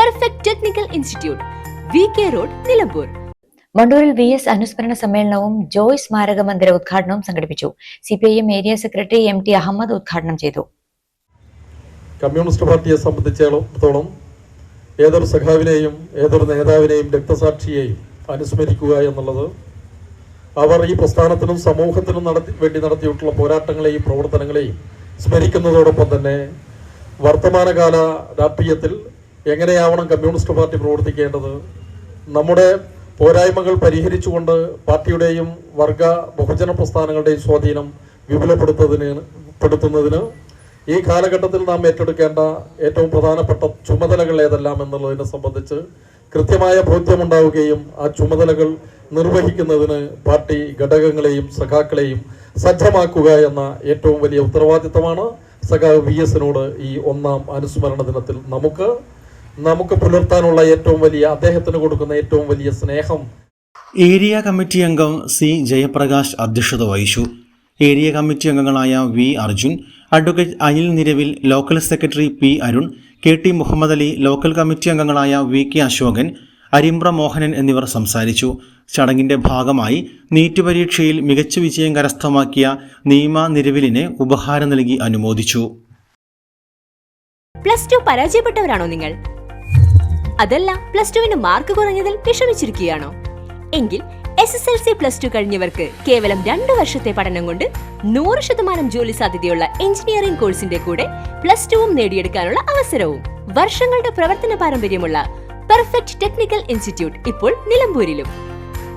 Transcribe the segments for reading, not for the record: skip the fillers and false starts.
Perfect technical institute, VK road, Nilambur. മണ്ടൂരിൽ VS അനുസ്മരണ സമ്മേളനവും ജോയ് സ്മാരക മന്ദിര ഉദ്ഘാടനവും സംഘടിപ്പിച്ചു. CPIM area secretary MT Ahammed ഉദ്ഘാടനം ചെയ്തു. കമ്മ്യൂണിസ്റ്റ് പാർട്ടിയെ സംബന്ധിച്ചിടത്തോളം ഏതൊരു സഖാവിനെയും ഏതൊരു നേതാവിനെയും രക്തസാക്ഷിയെയും അനുസ്മരിക്കുക എന്നുള്ളത് അവർ ഈ പ്രസ്ഥാനത്തിനും സമൂഹത്തിനും വേണ്ടി നടത്തിയിട്ടുള്ള പോരാട്ടങ്ങളെയും പ്രവർത്തനങ്ങളെയും സ്മരിക്കുന്നതോടൊപ്പം തന്നെ വർത്തമാനകാല രാഷ്ട്രീയത്തിൽ എങ്ങനെയാവണം കമ്മ്യൂണിസ്റ്റ് പാർട്ടി പ്രവർത്തിക്കേണ്ടത്, നമ്മുടെ പോരായ്മകൾ പരിഹരിച്ചുകൊണ്ട് പാർട്ടിയുടെയും വർഗ ബഹുജന പ്രസ്ഥാനങ്ങളുടെയും സ്വാധീനം വിപുലപ്പെടുത്തുന്നതിന് ഈ കാലഘട്ടത്തിൽ നാം ഏറ്റെടുക്കേണ്ട ഏറ്റവും പ്രധാനപ്പെട്ട ചുമതലകൾ ഏതെല്ലാം എന്നുള്ളതിനെ സംബന്ധിച്ച് കൃത്യമായ ബോധ്യമുണ്ടാവുകയും ആ ചുമതലകൾ നിർവഹിക്കുന്നതിന് പാർട്ടി ഘടകങ്ങളെയും സഖാക്കളെയും സജ്ജമാക്കുക എന്ന ഏറ്റവും വലിയ ഉത്തരവാദിത്തമാണ് സഖാവ് VSനോട് ഈ ഒന്നാം അനുസ്മരണ ദിനത്തിൽ നമുക്ക് പുലർത്താനുള്ള ഏറ്റവും വലിയ, അദ്ദേഹത്തിന് കൊടുക്കുന്ന ഏറ്റവും വലിയ സ്നേഹം. ഏരിയ കമ്മിറ്റി അംഗം C ജയപ്രകാശ് അധ്യക്ഷത വഹിച്ചു. ഏരിയ കമ്മിറ്റി അംഗങ്ങളായ V Arjun, advocate Anil Niravil, local secretary P Arun, KT Muhammad Ali, local committee അംഗങ്ങളായ VK അശോകൻ, അരിമ്പ്ര മോഹനൻ എന്നിവർ സംസാരിച്ചു. ചടങ്ങിന്റെ ഭാഗമായി നീറ്റ് പരീക്ഷയിൽ മികച്ച വിജയം കരസ്ഥമാക്കിയ നീമ നിരവിലിനെ ഉപഹാരം നൽകി അനുമോദിച്ചു. +2 പരാജയപ്പെട്ടവരാണോ നിങ്ങൾ? അതല്ല +2 മാർക്ക് കുറഞ്ഞതിൽ വിഷമിച്ചിരിക്കുകയാണോ? എങ്കിൽ SSLC +2 കഴിഞ്ഞവർക്ക് കേവലം 2 വർഷത്തെ പഠനം കൊണ്ട് 100% ജോലി സാധ്യതയുള്ള എഞ്ചിനീയറിംഗ് കോഴ്സിന്റെ കൂടെ +2 നേടിയെടുക്കാനുള്ള അവസരവും. വർഷങ്ങളുടെ പ്രവർത്തന പാരമ്പര്യമുള്ള പെർഫെക്റ്റ് ടെക്നിക്കൽ ഇൻസ്റ്റിറ്റ്യൂട്ട് ഇപ്പോൾ നിലമ്പൂരിലും.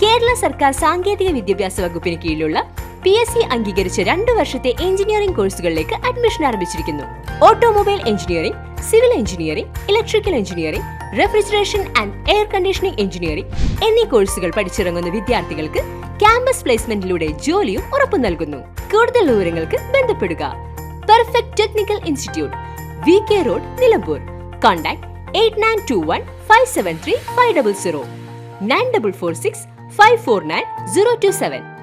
കേരള സർക്കാർ സാങ്കേതിക വിദ്യാഭ്യാസ വകുപ്പിന് കീഴിലുള്ള PSC അംഗീകരിച്ച 2 വർഷത്തെ എഞ്ചിനീയറിംഗ് കോഴ്സുകളിലേക്ക് അഡ്മിഷൻ ആരംഭിച്ചിരിക്കുന്നു. Automobile engineering, civil engineering, electrical engineering, refrigeration and air conditioning engineering എന്നീ കോഴ്സുകൾ പഠിച്ചിറങ്ങുന്ന വിദ്യാർത്ഥികൾക്ക് ക്യാമ്പസ് പ്ലേസ്മെന്റിലൂടെ ജോലിയും ഉറപ്പു നൽകുന്നു. കൂടുതൽ വിവരങ്ങൾക്ക് ബന്ധപ്പെടുക. Perfect technical institute, VK road, Nilambur. Contact 8921 573 500 9446 549 027.